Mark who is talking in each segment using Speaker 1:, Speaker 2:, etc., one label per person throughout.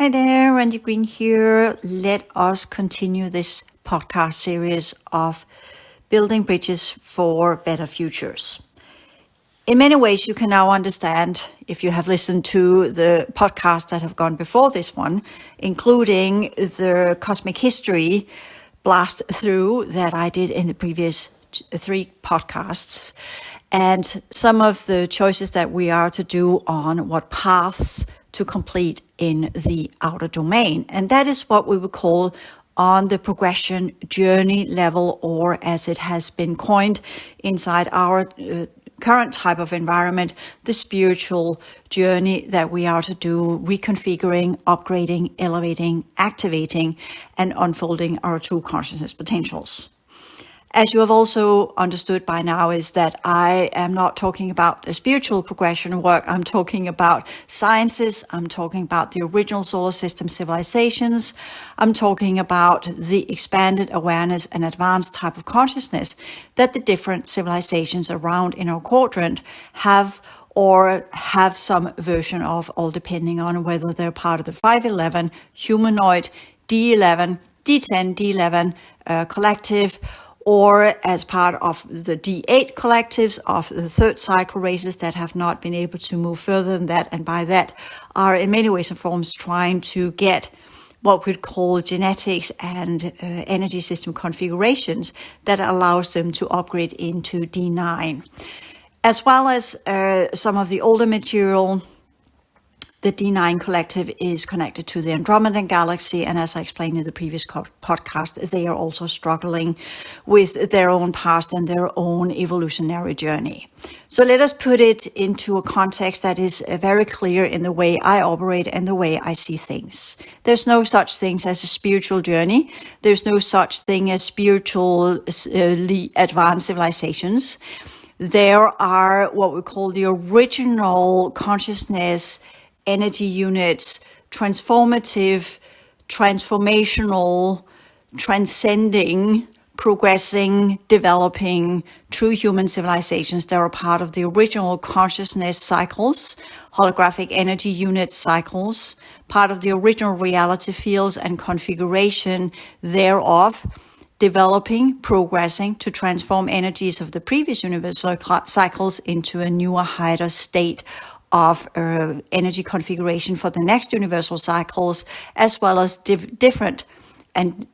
Speaker 1: Hi there, Randi Green here. Let us continue this podcast series of building bridges for better futures. In many ways, you can now understand, if you have listened to the podcasts that have gone before this one, including the cosmic history blast through that I did in the previous 3 podcasts, and some of the choices that we are to do on what paths to complete in the outer domain. And that is what we would call on the progression journey level, or as it has been coined inside our current type of environment, the spiritual journey that we are to do, reconfiguring, upgrading, elevating, activating, and unfolding our true consciousness potentials. As you have also understood by now, is that I am not talking about the spiritual progression work. I'm talking about sciences. I'm talking about the original solar system civilizations. I'm talking about the expanded awareness and advanced type of consciousness that the different civilizations around in our quadrant have or have some version of, all depending on whether they're part of the 511, humanoid, D11, D10, D11 collective, or as part of the D8 collectives of the third cycle races that have not been able to move further than that, and by that are in many ways and forms trying to get what we'd call genetics and energy system configurations that allows them to upgrade into D9. As well as some of the older material, the D9 collective is connected to the Andromedan galaxy, and as I explained in the previous podcast, they are also struggling with their own past and their own evolutionary journey. So let us put it into a context that is very clear in the way I operate and the way I see things. There's no such thing as a spiritual journey. There's no such thing as spiritually advanced civilizations. There are what we call the original consciousness energy units, transformative, transformational, transcending, progressing, developing true human civilizations that are part of the original consciousness cycles, holographic energy unit cycles, part of the original reality fields and configuration thereof, developing, progressing to transform energies of the previous universal cycles into a newer, higher state of energy configuration for the next universal cycles, as well as different and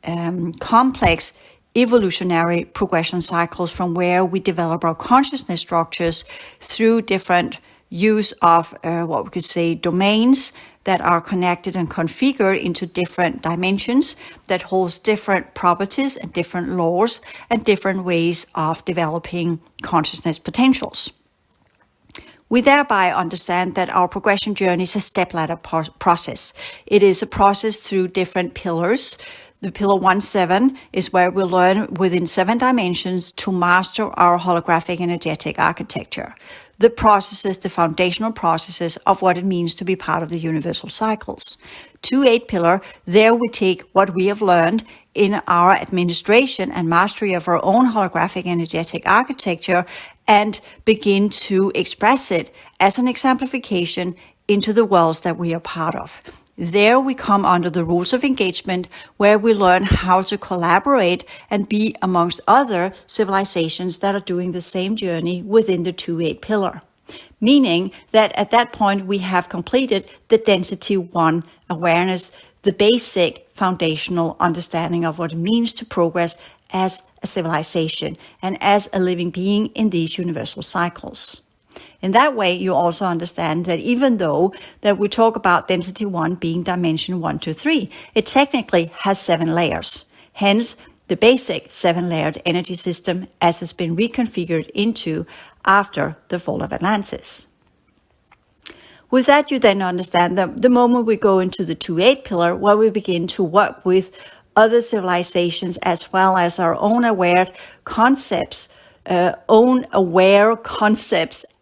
Speaker 1: complex evolutionary progression cycles from where we develop our consciousness structures through different use of what we could say domains that are connected and configured into different dimensions that holds different properties and different laws and different ways of developing consciousness potentials. We thereby understand that our progression journey is a step-ladder process. It is a process through different pillars. The pillar 1-7 is where we learn within 7 dimensions to master our holographic energetic architecture. The processes, the foundational processes of what it means to be part of the universal cycles. 2-8 pillar, there we take what we have learned in our administration and mastery of our own holographic energetic architecture and begin to express it as an exemplification into the worlds that we are part of. There we come under the rules of engagement, where we learn how to collaborate and be amongst other civilizations that are doing the same journey within the 2-8 pillar. Meaning that at that point we have completed the density 1 awareness, the basic foundational understanding of what it means to progress as a civilization and as a living being in these universal cycles. In that way, you also understand that even though that we talk about density 1 being dimension 1 to 3, it technically has 7 layers. Hence, the basic 7-layered energy system as has been reconfigured into after the fall of Atlantis. With that, you then understand that the moment we go into the 2-8 pillar, where we begin to work with other civilizations as well as our own aware concepts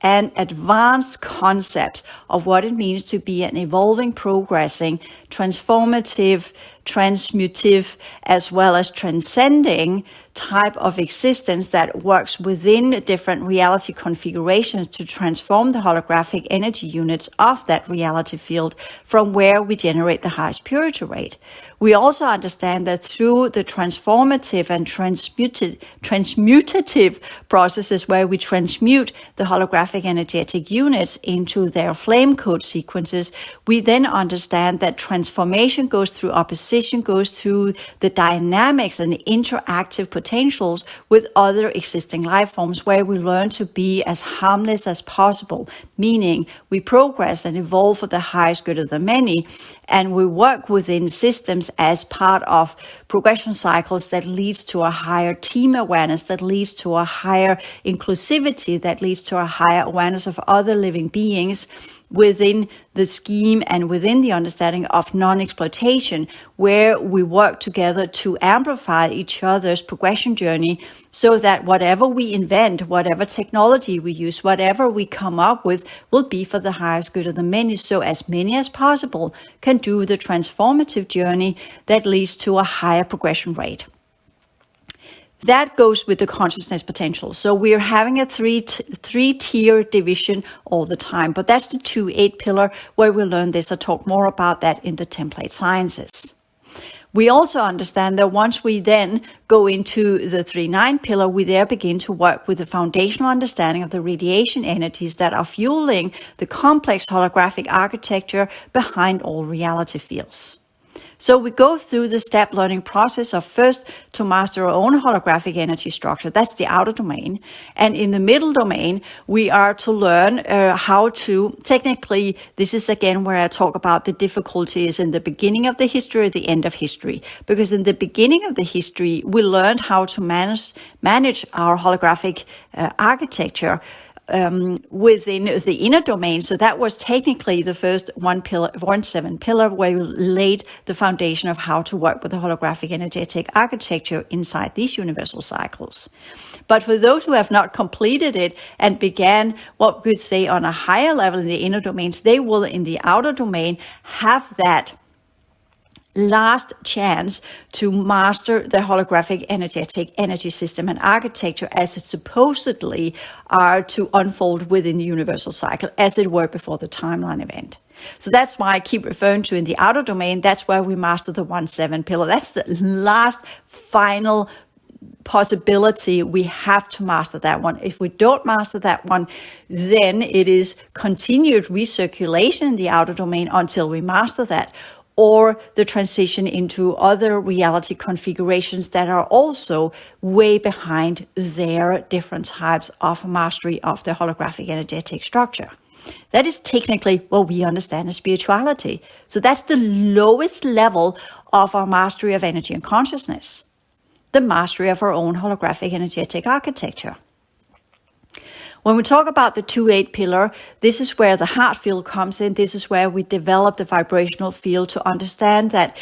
Speaker 1: and advanced concepts of what it means to be an evolving, progressing, transformative, transmutive, as well as transcending type of existence that works within different reality configurations to transform the holographic energy units of that reality field from where we generate the highest purity rate. We also understand that through the transformative and transmutative processes where we transmute the holographic energetic units into their flame code sequences, we then understand that transformation goes through opposition, goes through the dynamics and interactive potentials with other existing life forms, where we learn to be as harmless as possible, meaning we progress and evolve for the highest good of the many, and we work within systems as part of progression cycles that leads to a higher team awareness, that leads to a higher inclusivity, that leads to a higher awareness of other living beings within the scheme and within the understanding of non-exploitation, where we work together to amplify each other's progression journey so that whatever we invent, whatever technology we use, whatever we come up with will be for the highest good of the many, so as many as possible can do the transformative journey that leads to a higher progression rate. That goes with the consciousness potential. So we're having a three-tier division all the time, but that's the 2-8 pillar where we learn this. I'll talk more about that in the template sciences. We also understand that once we then go into the 3-9 pillar, we there begin to work with the foundational understanding of the radiation energies that are fueling the complex holographic architecture behind all reality fields. So we go through the step learning process of first to master our own holographic energy structure. That's the outer domain. And in the middle domain, we are to learn how to, technically, this is again where I talk about the difficulties in the beginning of the history, the end of history. Because in the beginning of the history, we learned how to manage our holographic architecture within the inner domain. So that was technically the first 1-7 pillar where we laid the foundation of how to work with the holographic energetic architecture inside these universal cycles. But for those who have not completed it and began what we could say on a higher level in the inner domains, they will in the outer domain have that last chance to master the holographic energetic energy system and architecture as it supposedly are to unfold within the universal cycle, as it were before the timeline event. So that's why I keep referring to in the outer domain, that's where we master the 1-7 pillar. That's the last final possibility. We have to master that one. If we don't master that one, then it is continued recirculation in the outer domain until we master that, or the transition into other reality configurations that are also way behind their different types of mastery of the holographic energetic structure. That is technically what we understand as spirituality. So that's the lowest level of our mastery of energy and consciousness, the mastery of our own holographic energetic architecture. When we talk about the 2-8 pillar, this is where the heart field comes in. This is where we develop the vibrational field to understand that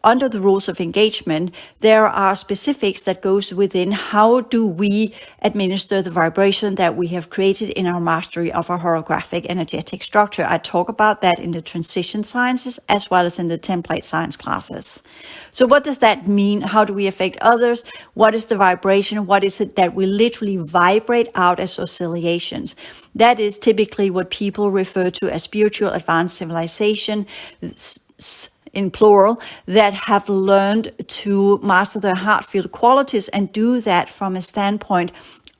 Speaker 1: under the rules of engagement, there are specifics that goes within how do we administer the vibration that we have created in our mastery of our holographic energetic structure. I talk about that in the transition sciences as well as in the template science classes. So what does that mean? How do we affect others? What is the vibration? What is it that we literally vibrate out as oscillations? That is typically what people refer to as spiritual advanced civilization, in plural, that have learned to master their heart field qualities and do that from a standpoint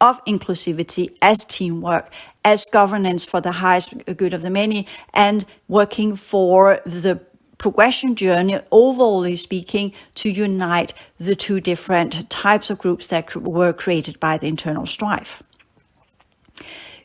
Speaker 1: of inclusivity, as teamwork, as governance for the highest good of the many, and working for the progression journey, overall speaking, to unite the two different types of groups that were created by the internal strife.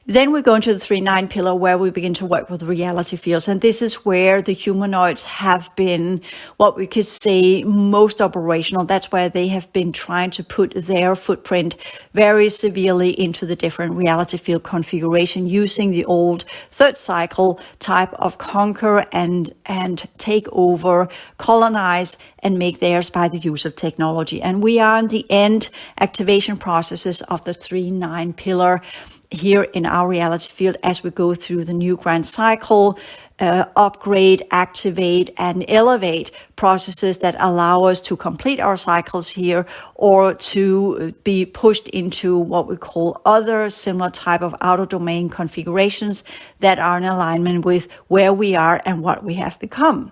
Speaker 1: Then we go into the 3-9 pillar where we begin to work with reality fields. And this is where the humanoids have been, what we could say, most operational. That's where they have been trying to put their footprint very severely into the different reality field configuration, using the old third cycle type of conquer and take over, colonize, and make theirs by the use of technology. And we are in the end activation processes of the 3-9 pillar. here in our reality field as we go through the new grand cycle, upgrade, activate, and elevate processes that allow us to complete our cycles here or to be pushed into what we call other similar type of outer domain configurations that are in alignment with where we are and what we have become.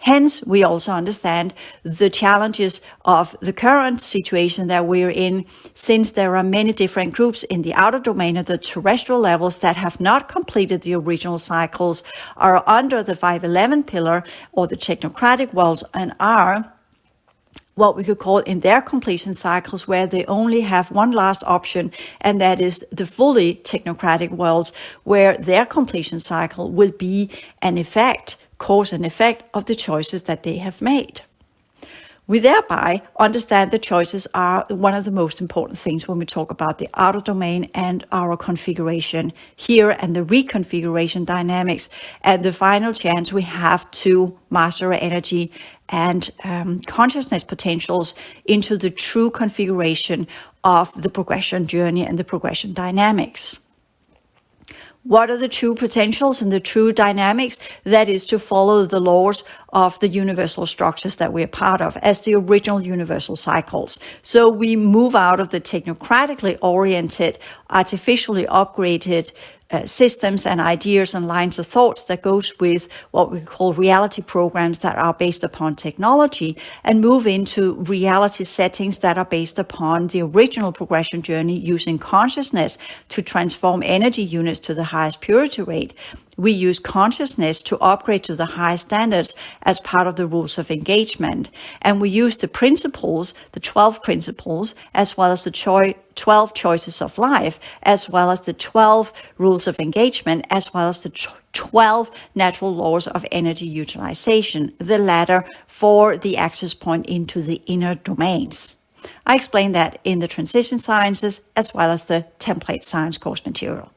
Speaker 1: Hence, we also understand the challenges of the current situation that we're in, since there are many different groups in the outer domain of the terrestrial levels that have not completed the original cycles, are under the 511 pillar or the technocratic worlds, and are what we could call in their completion cycles, where they only have one last option, and that is the fully technocratic worlds, where their completion cycle will be an effect, cause and effect of the choices that they have made. We thereby understand the choices are one of the most important things when we talk about the outer domain and our configuration here and the reconfiguration dynamics and the final chance we have to master our energy and consciousness potentials into the true configuration of the progression journey and the progression dynamics. What are the true potentials and the true dynamics? That is to follow the laws of the universal structures that we're part of as the original universal cycles. So we move out of the technocratically oriented, artificially upgraded systems and ideas and lines of thoughts that goes with what we call reality programs that are based upon technology, and move into reality settings that are based upon the original progression journey using consciousness to transform energy units to the highest purity rate. We use consciousness to upgrade to the highest standards as part of the rules of engagement. And we use the principles, the 12 principles, as well as the 12 choices of life, as well as the 12 rules of engagement, as well as the 12 natural laws of energy utilization, the latter for the access point into the inner domains. I explain that in the Transition Sciences as well as the Template Science course material.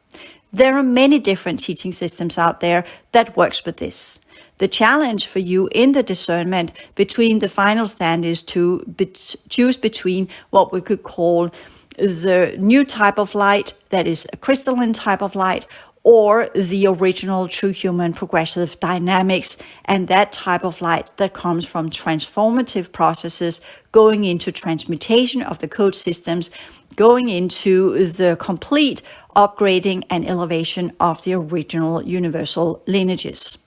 Speaker 1: There are many different teaching systems out there that works with this. The challenge for you in the discernment between the final stand is to choose between what we could call the new type of light, that is a crystalline type of light, or the original true human progressive dynamics, and that type of light that comes from transformative processes, going into transmutation of the code systems, going into the complete upgrading and elevation of the original universal lineages.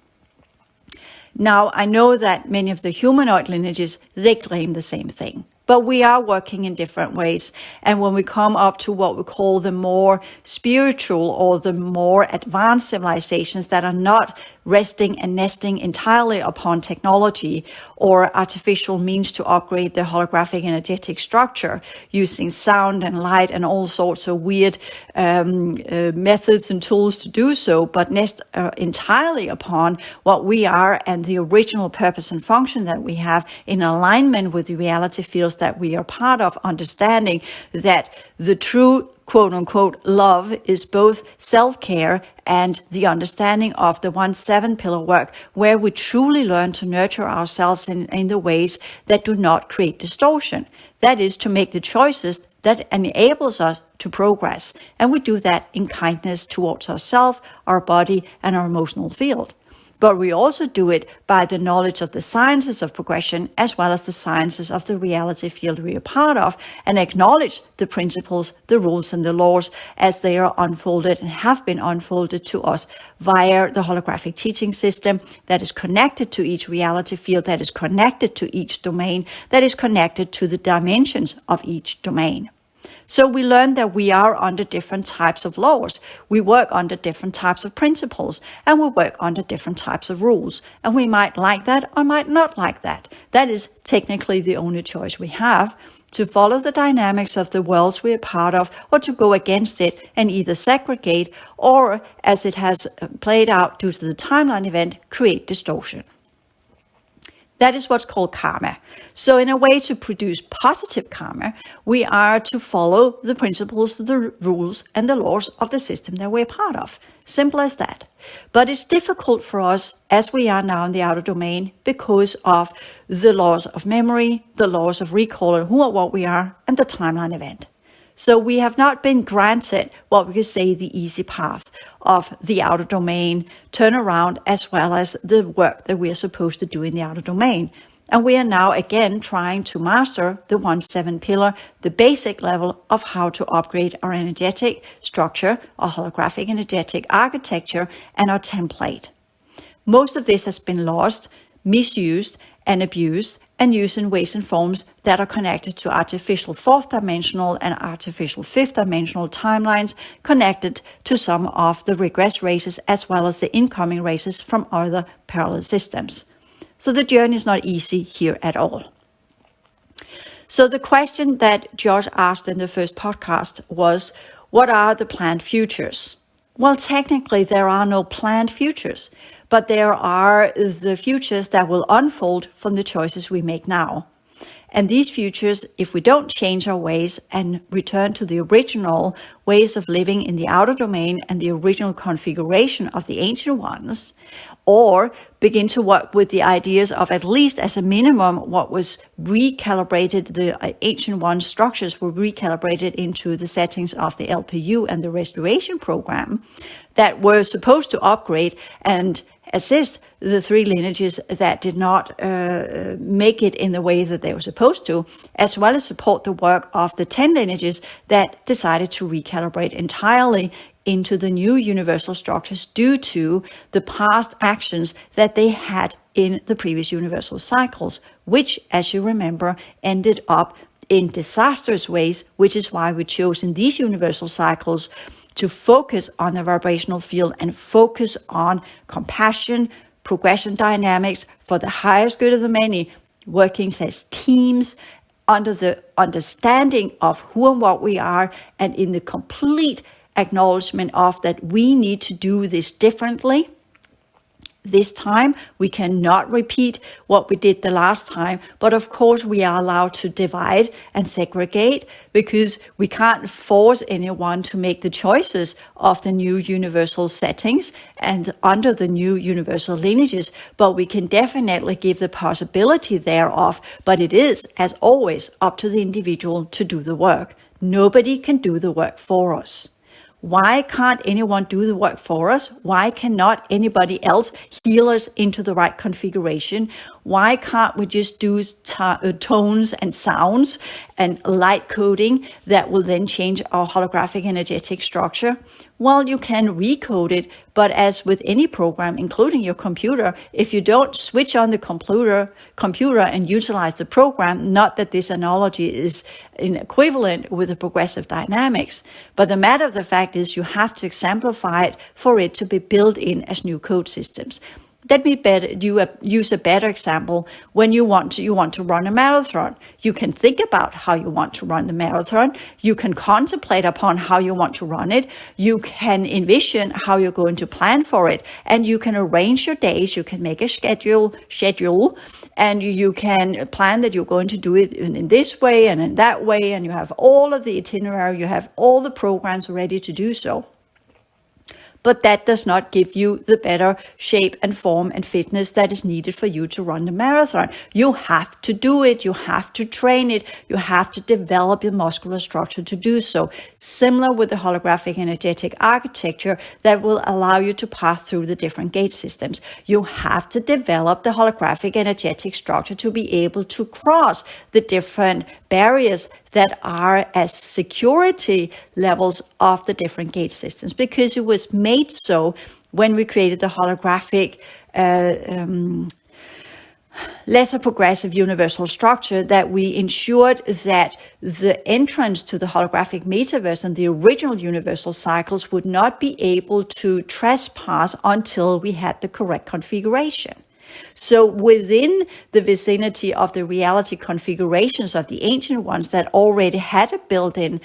Speaker 1: Now, I know that many of the humanoid lineages, they claim the same thing, but we are working in different ways. And when we come up to what we call the more spiritual or the more advanced civilizations that are not resting and nesting entirely upon technology or artificial means to upgrade the holographic energetic structure using sound and light and all sorts of weird methods and tools to do so, but nest entirely upon what we are and the original purpose and function that we have in alignment with the reality fields that we are part of, understanding that the true quote-unquote love is both self-care and the understanding of the 1-7 pillar work, where we truly learn to nurture ourselves in the ways that do not create distortion. That is to make the choices that enables us to progress. And we do that in kindness towards ourselves, our body, and our emotional field. But we also do it by the knowledge of the sciences of progression as well as the sciences of the reality field we are part of, and acknowledge the principles, the rules, and the laws as they are unfolded and have been unfolded to us via the holographic teaching system that is connected to each reality field, that is connected to each domain, that is connected to the dimensions of each domain. So we learn that we are under different types of laws. We work under different types of principles, and we work under different types of rules. And we might like that or might not like that. That is technically the only choice we have, to follow the dynamics of the worlds we are part of, or to go against it and either segregate or, as it has played out due to the timeline event, create distortion. That is what's called karma. So in a way to produce positive karma, we are to follow the principles, the rules, and the laws of the system that we're part of. Simple as that. But it's difficult for us as we are now in the outer domain because of the laws of memory, the laws of recall and who or what we are, and the timeline event. So we have not been granted what we could say the easy path of the outer domain turnaround, as well as the work that we are supposed to do in the outer domain. And we are now again trying to master the 1-7 pillar, the basic level of how to upgrade our energetic structure, our holographic energetic architecture, and our template. Most of this has been lost, misused, and abused, and used in ways and forms that are connected to artificial fourth dimensional and artificial fifth dimensional timelines, connected to some of the regress races as well as the incoming races from other parallel systems. So the journey is not easy here at all. So the question that Josh asked in the first podcast was, what are the planned futures? Well, technically there are no planned futures, but there are the futures that will unfold from the choices we make now. And these futures, if we don't change our ways and return to the original ways of living in the outer domain and the original configuration of the ancient ones, or begin to work with the ideas of at least as a minimum what was recalibrated, the ancient one structures were recalibrated into the settings of the LPU and the restoration program that were supposed to upgrade and assist the 3 lineages that did not make it in the way that they were supposed to, as well as support the work of the 10 lineages that decided to recalibrate entirely into the new universal structures due to the past actions that they had in the previous universal cycles, which, as you remember, ended up in disastrous ways, which is why we chose in these universal cycles to focus on the vibrational field and focus on compassion, progression dynamics for the highest good of the many, working as teams under the understanding of who and what we are, and in the complete acknowledgement of that we need to do this differently. This time, we cannot repeat what we did the last time, but of course we are allowed to divide and segregate, because we can't force anyone to make the choices of the new universal settings and under the new universal lineages, but we can definitely give the possibility thereof, but it is, as always, up to the individual to do the work. Nobody can do the work for us. Why can't anyone do the work for us? Why cannot anybody else heal us into the right configuration? Why can't we just do tones and sounds and light coding that will then change our holographic energetic structure? Well, you can recode it, but as with any program, including your computer, if you don't switch on the computer and utilize the program, not that this analogy is equivalent with the progressive dynamics, but the matter of the fact is you have to exemplify it for it to be built in as new code systems. Let me use a better example. When you want to run a marathon, you can think about how you want to run the marathon. You can contemplate upon how you want to run it. You can envision how you're going to plan for it, and you can arrange your days. You can make a schedule, and you can plan that you're going to do it in this way and in that way, and you have all of the itinerary. You have all the programs ready to do so. But that does not give you the better shape and form and fitness that is needed for you to run the marathon. You have to do it. You have to train it. You have to develop your muscular structure to do so. Similar with the holographic energetic architecture that will allow you to pass through the different gate systems. You have to develop the holographic energetic structure to be able to cross the different barriers that are as security levels of the different gate systems, because it was made so when we created the holographic lesser progressive universal structure, that we ensured that the entrance to the holographic metaverse and the original universal cycles would not be able to trespass until we had the correct configuration. So within the vicinity of the reality configurations of the ancient ones that already had a built-in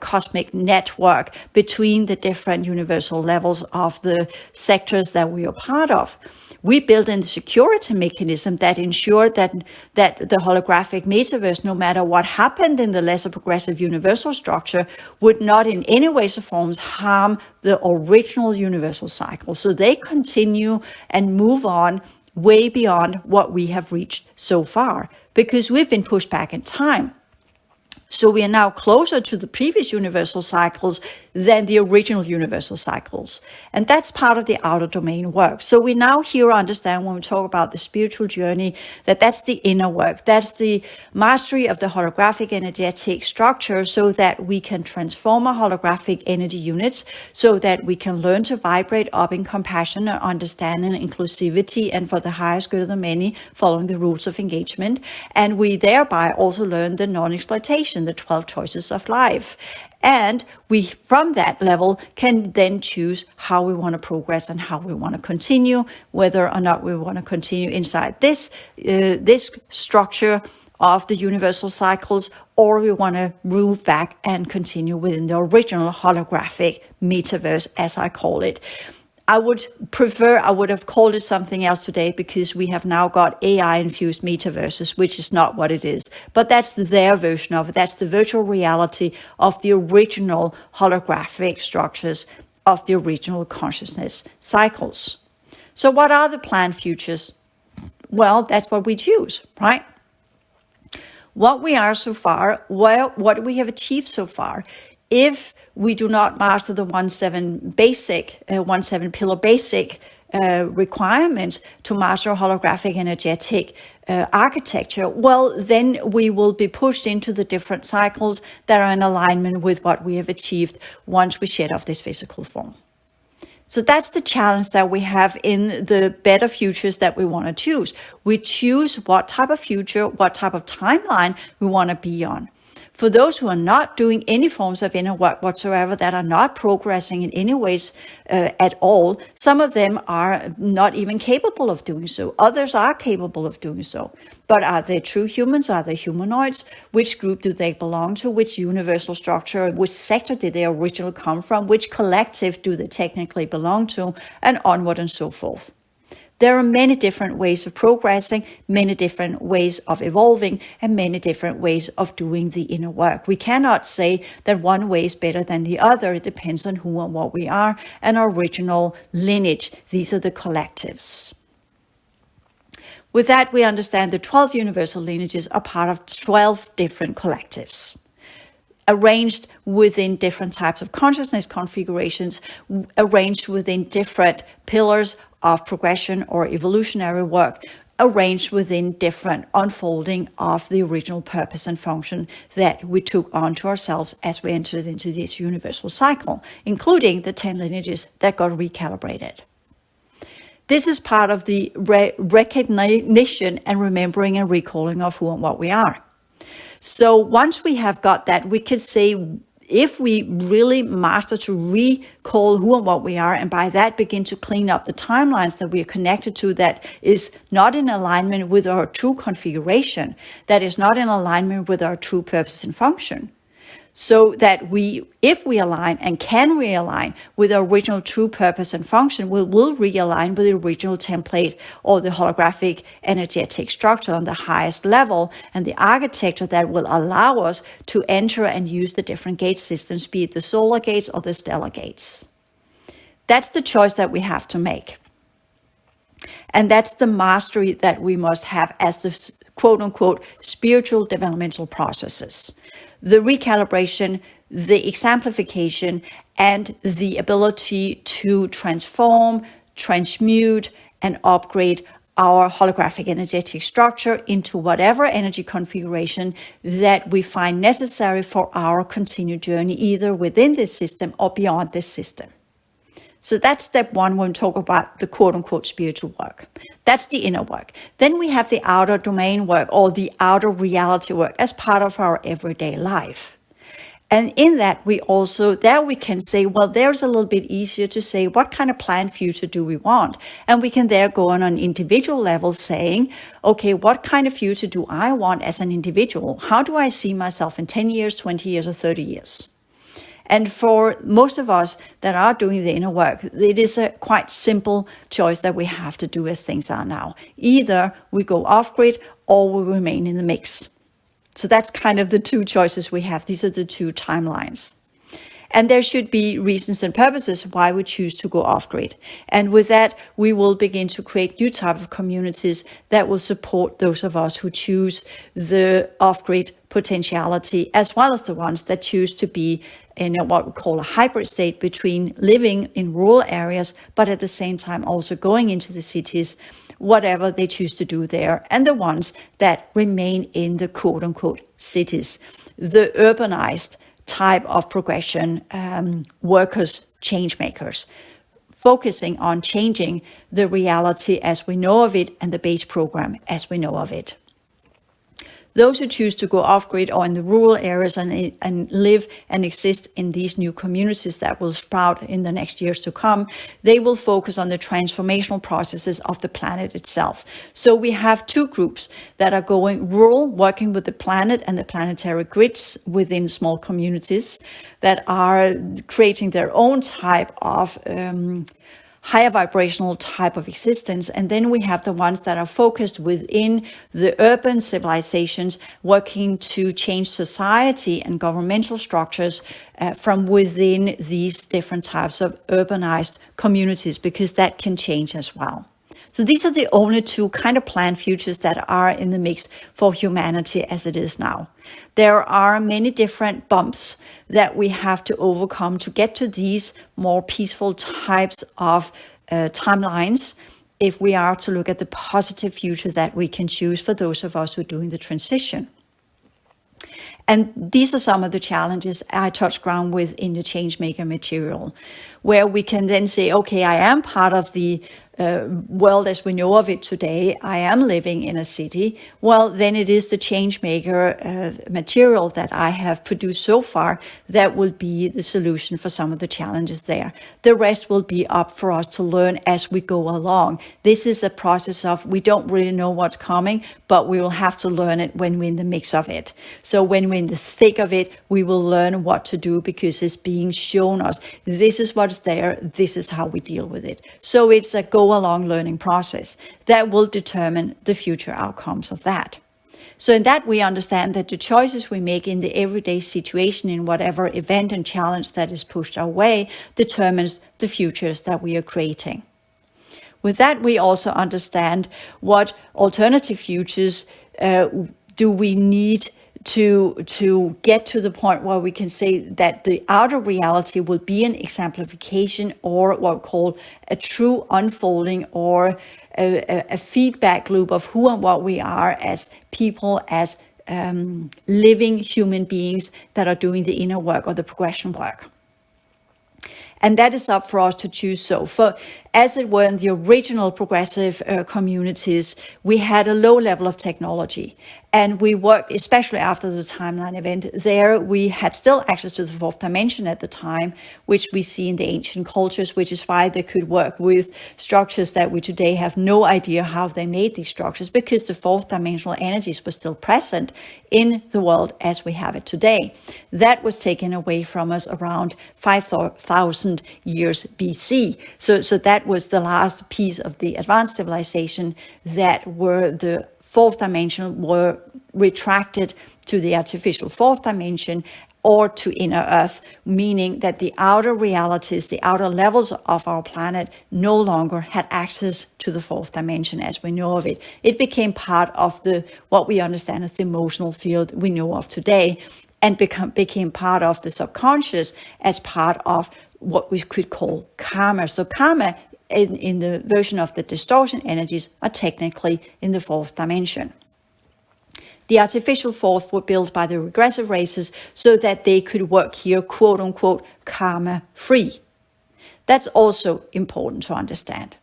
Speaker 1: cosmic network between the different universal levels of the sectors that we are part of, we built in the security mechanism that ensured that the holographic metaverse, no matter what happened in the lesser progressive universal structure, would not in any ways or forms harm the original universal cycle. So they continue and move on way beyond what we have reached so far, because we've been pushed back in time. So we are now closer to the previous universal cycles than the original universal cycles. And that's part of the outer domain work. So we now here understand when we talk about the spiritual journey, that that's the inner work. That's the mastery of the holographic energetic structure so that we can transform our holographic energy units, so that we can learn to vibrate up in compassion and understanding and inclusivity and for the highest good of the many, following the rules of engagement. And we thereby also learn the non-exploitation, the 12 choices of life. And we, from that level, can then choose how we want to progress and how we want to continue, whether or not we want to continue inside this structure of the universal cycles, or we want to move back and continue within the original holographic metaverse, as I call it. I would have called it something else today, because we have now got AI-infused metaverses, which is not what it is. But that's their version of it. That's the virtual reality of the original holographic structures of the original consciousness cycles. So what are the planned futures? Well, that's what we choose, right? What we are so far, what we have achieved so far. If we do not master the 1-7 pillar basic requirements to master holographic energetic architecture, well, then we will be pushed into the different cycles that are in alignment with what we have achieved once we shed off this physical form. So that's the challenge that we have in the better futures that we want to choose. We choose what type of future, what type of timeline we want to be on. For those who are not doing any forms of inner work whatsoever, that are not progressing in any ways at all, some of them are not even capable of doing so. Others are capable of doing so. But are they true humans? Are they humanoids? Which group do they belong to? Which universal structure? Which sector did they originally come from? Which collective do they technically belong to? And onward and so forth. There are many different ways of progressing, many different ways of evolving, and many different ways of doing the inner work. We cannot say that one way is better than the other. It depends on who and what we are and our original lineage. These are the collectives. With that, we understand the 12 universal lineages are part of 12 different collectives, arranged within different types of consciousness configurations, arranged within different pillars of progression or evolutionary work, arranged within different unfolding of the original purpose and function that we took onto ourselves as we entered into this universal cycle, including the 10 lineages that got recalibrated. This is part of the recognition and remembering and recalling of who and what we are. So once we have got that, we could say, if we really master to recall who and what we are, and by that begin to clean up the timelines that we are connected to, that is not in alignment with our true configuration, that is not in alignment with our true purpose and function, so that if we align and can realign with our original true purpose and function, we will realign with the original template or the holographic energetic structure on the highest level, and the architecture that will allow us to enter and use the different gate systems, be it the solar gates or the stellar gates. That's the choice that we have to make. And that's the mastery that we must have as the quote unquote spiritual developmental processes. The recalibration, the exemplification, and the ability to transform, transmute, and upgrade our holographic energetic structure into whatever energy configuration that we find necessary for our continued journey, either within this system or beyond this system. So that's step one when we talk about the quote-unquote spiritual work. That's the inner work. Then we have the outer domain work, or the outer reality work, as part of our everyday life. And in that, we can say, well, there's a little bit easier to say, what kind of planned future do we want? And we can there go on an individual level saying, okay, what kind of future do I want as an individual? How do I see myself in 10 years, 20 years, or 30 years? And for most of us that are doing the inner work, it is a quite simple choice that we have to do as things are now. Either we go off-grid or we remain in the mix. So that's kind of the two choices we have. These are the two timelines. And there should be reasons and purposes why we choose to go off-grid. And with that, we will begin to create new type of communities that will support those of us who choose the off-grid potentiality, as well as the ones that choose to be in what we call a hybrid state between living in rural areas, but at the same time also going into the cities, whatever they choose to do there, and the ones that remain in the quote-unquote cities. The urbanized type of progression, workers, change makers, focusing on changing the reality as we know of it and the base program as we know of it. Those who choose to go off-grid or in the rural areas and live and exist in these new communities that will sprout in the next years to come, they will focus on the transformational processes of the planet itself. So we have two groups that are going rural, working with the planet and the planetary grids within small communities that are creating their own type of higher vibrational type of existence. And then we have the ones that are focused within the urban civilizations, working to change society and governmental structures from within these different types of urbanized communities, because that can change as well. So these are the only two kind of planned futures that are in the mix for humanity as it is now. There are many different bumps that we have to overcome to get to these more peaceful types of timelines if we are to look at the positive future that we can choose for those of us who are doing the transition. And these are some of the challenges I touched ground with in the Changemaker material, where we can then say, okay, I am part of the world as we know of it today. I am living in a city. Well, then it is the Changemaker material that I have produced so far that will be the solution for some of the challenges there. The rest will be up for us to learn as we go along. This is a process of, we don't really know what's coming, but we will have to learn it when we're in the mix of it. So when we're in the thick of it, we will learn what to do because it's being shown us. This is what's there. This is how we deal with it. So it's a go along learning process that will determine the future outcomes of that. So in that, we understand that the choices we make in the everyday situation, in whatever event and challenge that is pushed our way, determines the futures that we are creating. With that, we also understand what alternative futures do we need to get to the point where we can say that the outer reality will be an exemplification or what we call a true unfolding or a feedback loop of who and what we are as people, as living human beings that are doing the inner work or the progression work. And that is up for us to choose. So for, as it were in the original progressive communities, we had a low level of technology. And we worked, especially after the timeline event, there we had still access to the fourth dimension at the time, which we see in the ancient cultures, which is why they could work with structures that we today have no idea how they made these structures, because the fourth dimensional energies were still present in the world as we have it today. That was taken away from us around 5,000 years BC. So that was the last piece of the advanced civilization that were the fourth dimension were retracted to the artificial fourth dimension or to inner earth, meaning that the outer realities, the outer levels of our planet no longer had access to the fourth dimension as we know of it. It became part of the what we understand as the emotional field we know of today, and became part of the subconscious as part of what we could call karma. So karma in the version of the distortion energies are technically in the fourth dimension. The artificial fourth were built by the regressive races so that they could work here, quote unquote, karma free. That's also important to understand.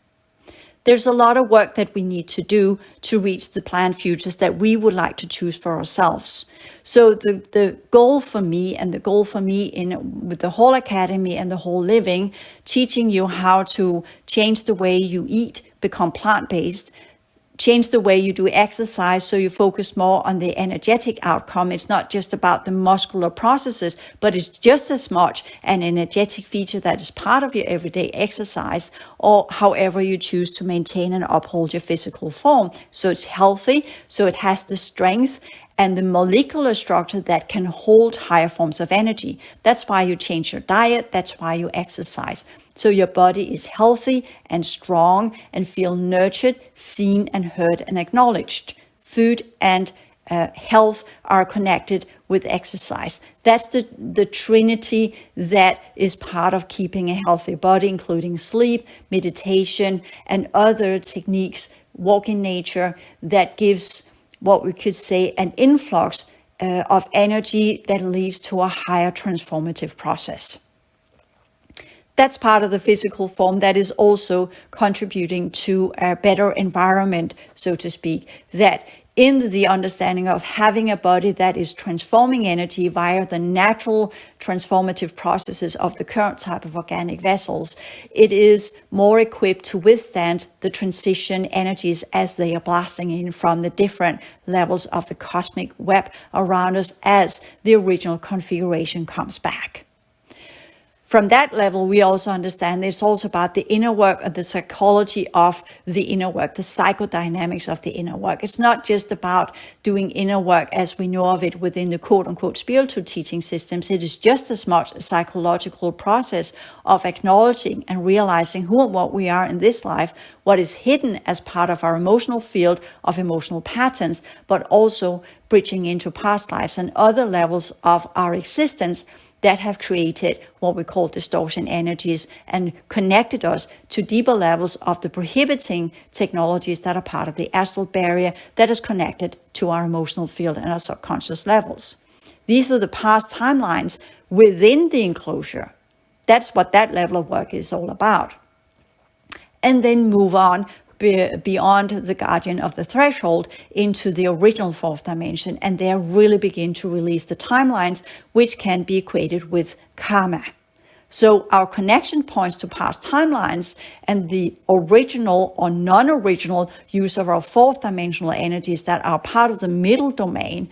Speaker 1: There's a lot of work that we need to do to reach the planned futures that we would like to choose for ourselves. So the goal for me and the goal for me with the HAL Academy and the HAL Living, teaching you how to change the way you eat, become plant-based, change the way you do exercise so you focus more on the energetic outcome. It's not just about the muscular processes, but it's just as much an energetic feature that is part of your everyday exercise, or however you choose to maintain and uphold your physical form. So it's healthy, so it has the strength and the molecular structure that can hold higher forms of energy. That's why you change your diet. That's why you exercise. So your body is healthy and strong and feel nurtured, seen and heard and acknowledged. Food and health are connected with exercise. That's the trinity that is part of keeping a healthy body, including sleep, meditation, and other techniques, walk in nature, that gives what we could say an influx of energy that leads to a higher transformative process. That's part of the physical form that is also contributing to a better environment, so to speak, that in the understanding of having a body that is transforming energy via the natural transformative processes of the current type of organic vessels, it is more equipped to withstand the transition energies as they are blasting in from the different levels of the cosmic web around us as the original configuration comes back. From that level, we also understand it's also about the inner work and the psychology of the inner work, the psychodynamics of the inner work. It's not just about doing inner work as we know of it within the quote-unquote spiritual teaching systems. It is just as much a psychological process of acknowledging and realizing who and what we are in this life, what is hidden as part of our emotional field of emotional patterns, but also bridging into past lives and other levels of our existence that have created what we call distortion energies and connected us to deeper levels of the prohibiting technologies that are part of the astral barrier that is connected to our emotional field and our subconscious levels. These are the past timelines within the enclosure. That's what that level of work is all about. And then move on beyond the guardian of the threshold into the original fourth dimension, and there really begin to release the timelines, which can be equated with karma. So our connection points to past timelines and the original or non-original use of our fourth dimensional energies that are part of the middle domain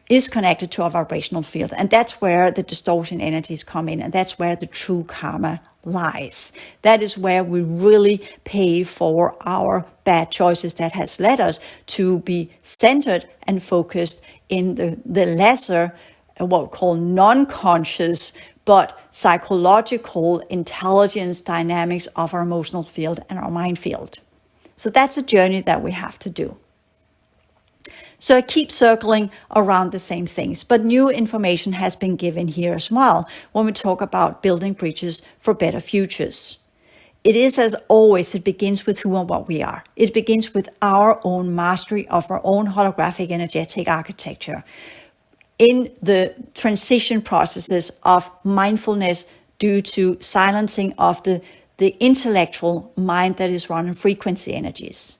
Speaker 1: is connected to our vibrational field. And that's where the distortion energies come in. And that's where the true karma lies. That is where we really pay for our bad choices that has led us to be centered and focused in the lesser, what we call non-conscious, but psychological intelligence dynamics of our emotional field and our mind field. So that's a journey that we have to do. So I keep circling around the same things, but new information has been given here as well when we talk about building bridges for better futures. It is, as always, it begins with who and what we are. It begins with our own mastery of our own holographic energetic architecture. In the transition processes of mindfulness due to silencing of the intellectual mind that is run on frequency energies.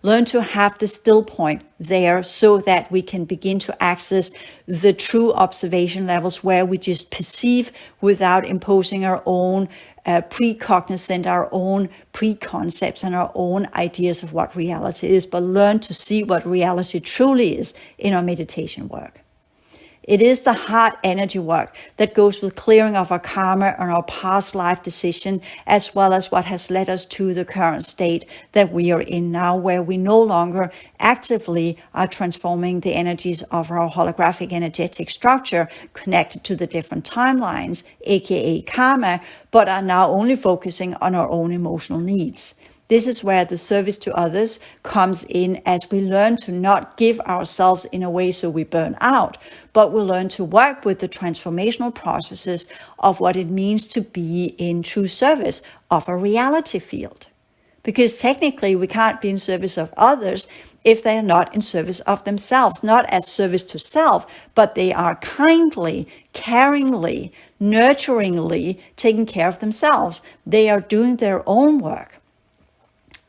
Speaker 1: Learn to have the still point there so that we can begin to access the true observation levels where we just perceive without imposing our own precognizant, our own preconcepts and our own ideas of what reality is, but learn to see what reality truly is in our meditation work. It is the heart energy work that goes with clearing of our karma and our past life decision, as well as what has led us to the current state that we are in now, where we no longer actively are transforming the energies of our holographic energetic structure connected to the different timelines, aka karma, but are now only focusing on our own emotional needs. This is where the service to others comes in as we learn to not give ourselves in a way so we burn out, but we learn to work with the transformational processes of what it means to be in true service of a reality field. Because technically we can't be in service of others if they are not in service of themselves, not as service to self, but they are kindly, caringly, nurturingly taking care of themselves. They are doing their own work.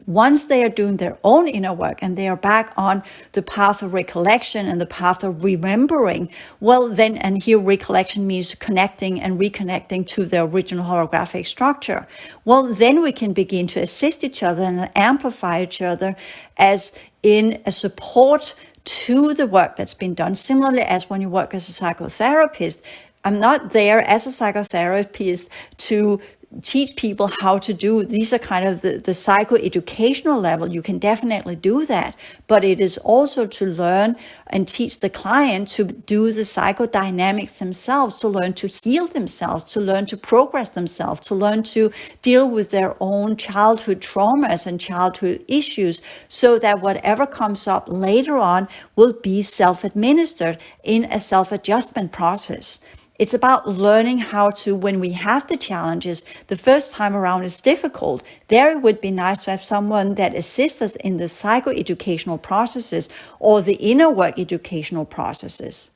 Speaker 1: Once they are doing their own inner work and they are back on the path of recollection and the path of remembering, well then, and here recollection means connecting and reconnecting to the original holographic structure, well then we can begin to assist each other and amplify each other as in a support to the work that's been done. Similarly as when you work as a psychotherapist, I'm not there as a psychotherapist to teach people how to do, these are kind of the psychoeducational level. You can definitely do that, but it is also to learn and teach the client to do the psychodynamics themselves, to learn to heal themselves, to learn to progress themselves, to learn to deal with their own childhood traumas and childhood issues, so that whatever comes up later on will be self-administered in a self-adjustment process. It's about learning how to, when we have the challenges, the first time around is difficult. There it would be nice to have someone that assists us in the psychoeducational processes or the inner work educational processes.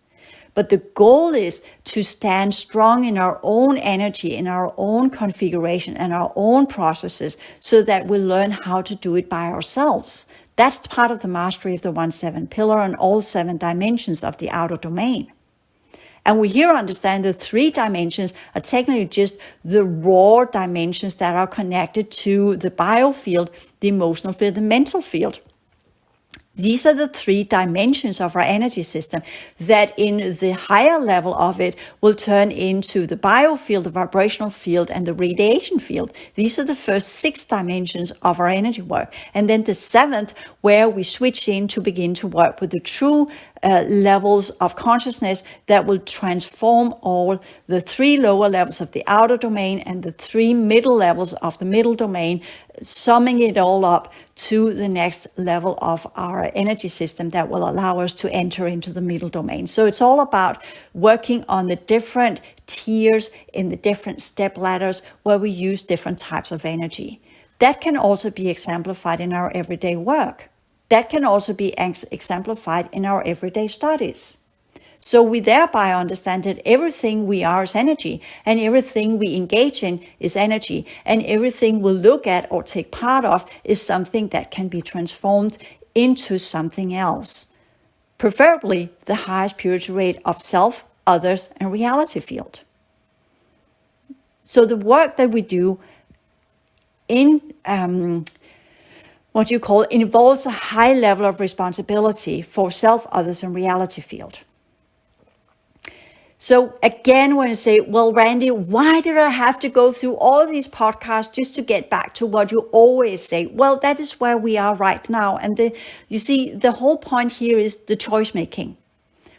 Speaker 1: But the goal is to stand strong in our own energy, in our own configuration and our own processes, so that we learn how to do it by ourselves. That's part of the mastery of the 1-7 pillar and all 7 dimensions of the outer domain. And we here understand the 3 dimensions are technically just the raw dimensions that are connected to the biofield, the emotional field, the mental field. These are the 3 dimensions of our energy system that in the higher level of it will turn into the biofield, the vibrational field, and the radiation field. These are the first 6 dimensions of our energy work. And then the 7th, where we switch in to begin to work with the true levels of consciousness that will transform all the 3 lower levels of the outer domain and the 3 middle levels of the middle domain, summing it all up to the next level of our energy system that will allow us to enter into the middle domain. So it's all about working on the different tiers in the different step ladders where we use different types of energy. That can also be exemplified in our everyday work. That can also be exemplified in our everyday studies. So we thereby understand that everything we are is energy, and everything we engage in is energy, and everything we look at or take part of is something that can be transformed into something else. Preferably the highest purity rate of self, others, and reality field. So the work that we do in what you call involves a high level of responsibility for self, others, and reality field. So again, when I say, well, Randi, why did I have to go through all these podcasts just to get back to what you always say? Well, that is where we are right now. And you see, the whole point here is the choice making.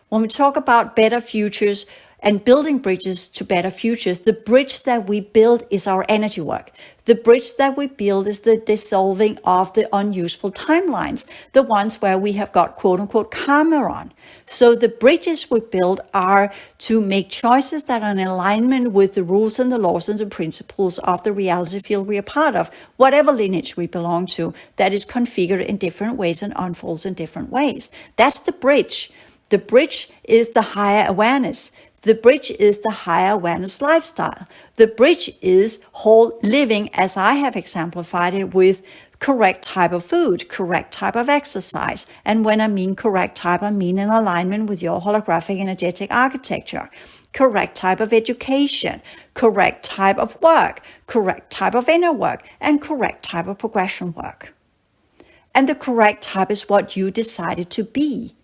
Speaker 1: When we talk about better futures and building bridges to better futures, the bridge that we build is our energy work. The bridge that we build is the dissolving of the unuseful timelines, the ones where we have got quote unquote karma on. So the bridges we build are to make choices that are in alignment with the rules and the laws and the principles of the reality field we are part of, whatever lineage we belong to, that is configured in different ways and unfolds in different ways. That's the bridge. The bridge is the higher awareness. The bridge is the higher awareness lifestyle. The bridge is whole living, as I have exemplified it, with correct type of food, correct type of exercise. And when I mean correct type, I mean in alignment with your holographic energetic architecture. Correct type of education, correct type of work, correct type of inner work, and correct type of progression work. And the correct type is what you decided to be.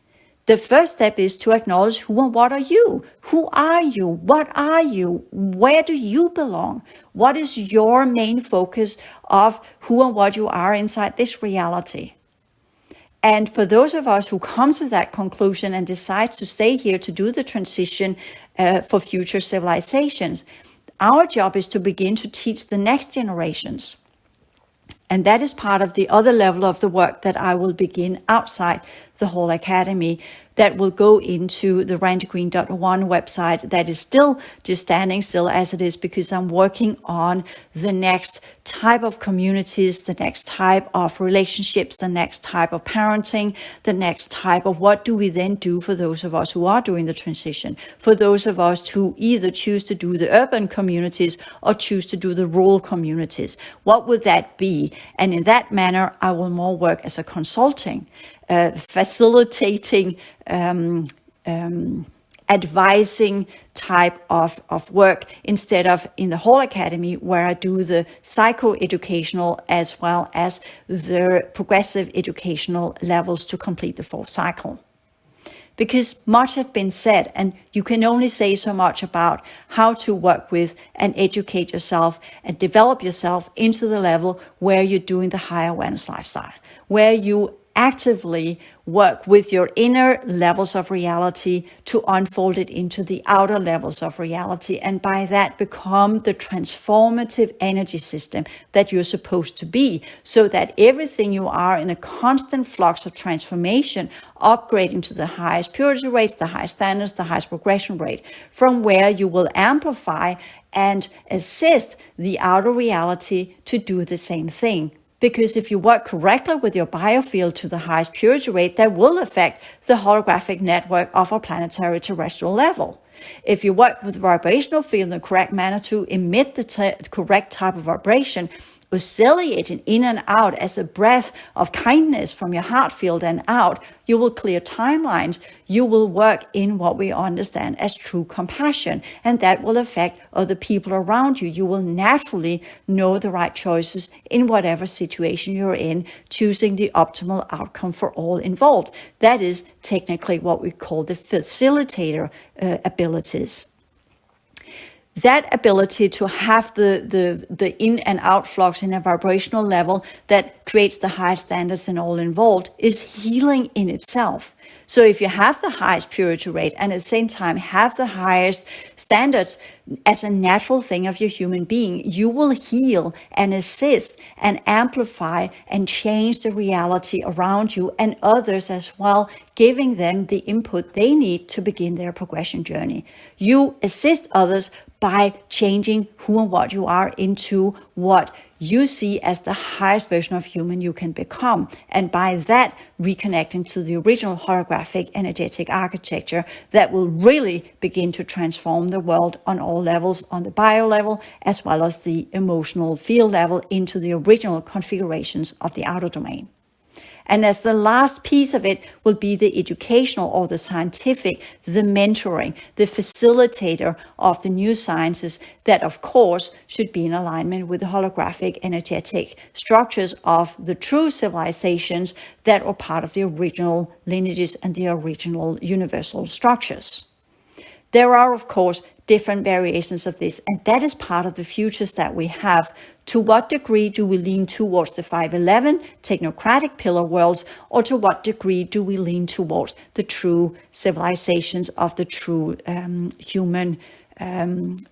Speaker 1: The first step is to acknowledge who and what are you? Who are you? What are you? Where do you belong? What is your main focus of who and what you are inside this reality? And for those of us who come to that conclusion and decide to stay here to do the transition for future civilizations, our job is to begin to teach the next generations. And that is part of the other level of the work that I will begin outside the HAL Academy, that will go into the randigreen.one website that is still just standing still as it is, because I'm working on the next type of communities, the next type of relationships, the next type of parenting, the next type of what do we then do for those of us who are doing the transition, for those of us who either choose to do the urban communities or choose to do the rural communities. What would that be? And in that manner, I will more work as a consulting, facilitating, advising type of work, instead of in the HAL Academy, where I do the psychoeducational as well as the progressive educational levels to complete the 4th cycle. because much has been said, and you can only say so much about how to work with and educate yourself and develop yourself into the level where you're doing the high awareness lifestyle, where you actively work with your inner levels of reality to unfold it into the outer levels of reality, and by that become the transformative energy system that you're supposed to be, so that everything you are in a constant flux of transformation, upgrading to the highest purity rates, the highest standards, the highest progression rate, from where you will amplify and assist the outer reality to do the same thing. Because if you work correctly with your biofield to the highest purity rate, that will affect the holographic network of our planetary terrestrial level. If you work with the vibrational field in the correct manner to emit the correct type of vibration, oscillating in and out as a breath of kindness from your heart field and out, you will clear timelines. You will work in what we understand as true compassion, and that will affect other people around you. You will naturally know the right choices in whatever situation you're in, choosing the optimal outcome for all involved. That is technically what we call the facilitator abilities. That ability to have the in and out flux in a vibrational level that creates the highest standards in all involved is healing in itself. So if you have the highest purity rate and at the same time have the highest standards as a natural thing of your human being, you will heal and assist and amplify and change the reality around you and others as well, giving them the input they need to begin their progression journey. You assist others by changing who and what you are into what you see as the highest version of human you can become. And by that, reconnecting to the original holographic energetic architecture that will really begin to transform the world on all levels, on the bio level, as well as the emotional field level, into the original configurations of the outer domain. And as the last piece of it will be the educational or the scientific, the mentoring, the facilitator of the new sciences that, of course, should be in alignment with the holographic energetic structures of the true civilizations that are part of the original lineages and the original universal structures. There are, of course, different variations of this, and that is part of the futures that we have. To what degree do we lean towards the 511 technocratic pillar worlds, or to what degree do we lean towards the true civilizations of the true human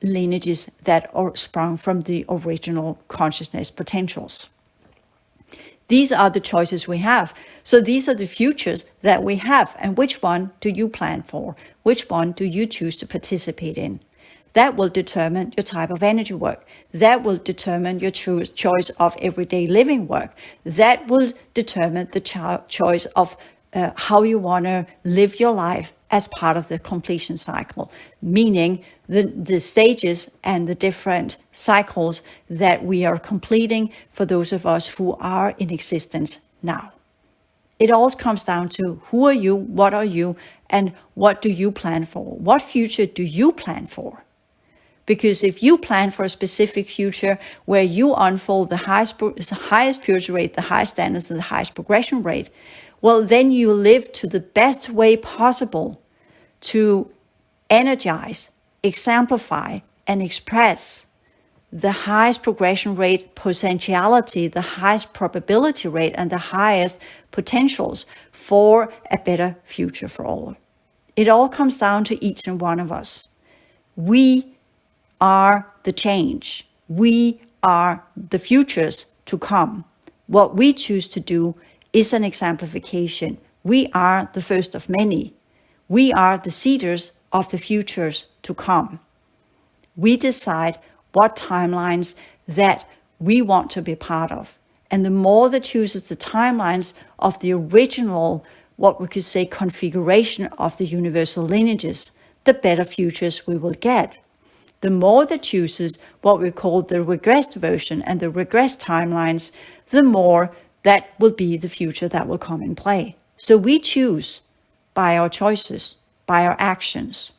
Speaker 1: lineages that are sprung from the original consciousness potentials? These are the choices we have. So these are the futures that we have. And which one do you plan for? Which one do you choose to participate in? That will determine your type of energy work. That will determine your choice of everyday living work. That will determine the choice of how you want to live your life as part of the completion cycle, meaning the stages and the different cycles that we are completing for those of us who are in existence now. It all comes down to who are you, what are you, and what do you plan for? What future do you plan for? Because if you plan for a specific future where you unfold the highest purity rate, the highest standards, and the highest progression rate, well, then you live to the best way possible to energize, exemplify, and express the highest progression rate potentiality, the highest probability rate, and the highest potentials for a better future for all. It all comes down to each and one of us. We are the change. We are the futures to come. What we choose to do is an exemplification. We are the first of many. We are the seeders of the futures to come. We decide what timelines that we want to be part of. And the more that chooses the timelines of the original, what we could say, configuration of the universal lineages, the better futures we will get. The more that chooses what we call the regressed version and the regressed timelines, the more that will be the future that will come in play. So we choose by our choices, by our actions,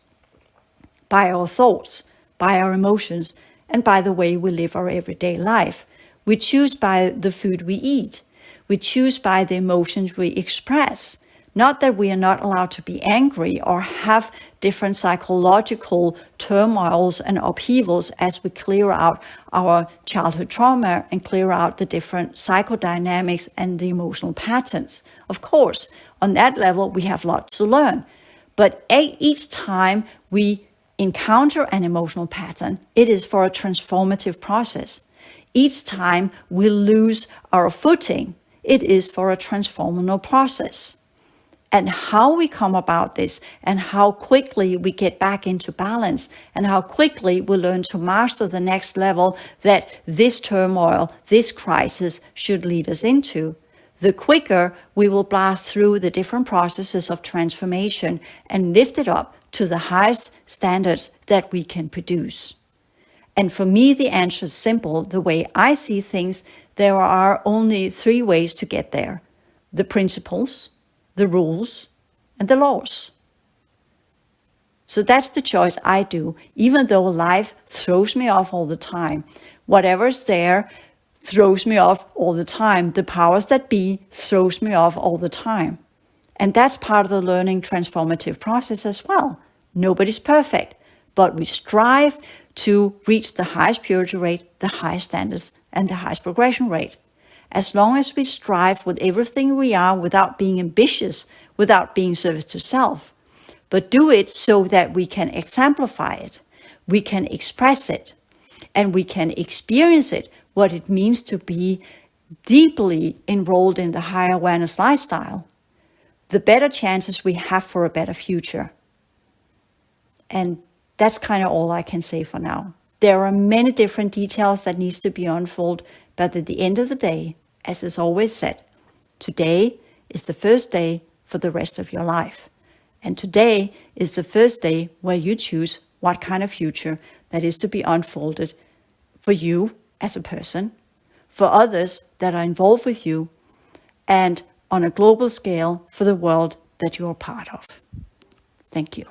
Speaker 1: by our thoughts, by our emotions, and by the way we live our everyday life. We choose by the food we eat. We choose by the emotions we express, Not that we are not allowed to be angry or have different psychological turmoils and upheavals as we clear out our childhood trauma and clear out the different psychodynamics and the emotional patterns. Of course, on that level, we have lots to learn. But each time we encounter an emotional pattern, it is for a transformative process. Each time we lose our footing, it is for a transformational process. And how we come about this and how quickly we get back into balance and how quickly we learn to master the next level that this turmoil, this crisis should lead us into, the quicker we will blast through the different processes of transformation and lift it up to the highest standards that we can produce. And for me, the answer is simple. The way I see things, there are only 3 ways to get there: the principles, the rules, and the laws. So that's the choice I do, even though life throws me off all the time. Whatever's there throws me off all the time. The powers that be throws me off all the time. And that's part of the learning transformative process as well. Nobody's perfect, but we strive to reach the highest purity rate, the highest standards, and the highest progression rate. As long as we strive with everything we are without being ambitious, without being service to self, but do it so that we can exemplify it, we can express it, and we can experience it, what it means to be deeply enrolled in the higher awareness lifestyle, the better chances we have for a better future. And that's kind of all I can say for now. There are many different details that needs to be unfolded, but at the end of the day, as is always said, today is the first day for the rest of your life. And today is the first day where you choose what kind of future that is to be unfolded for you as a person, for others that are involved with you, and on a global scale for the world that you're part of. Thank you.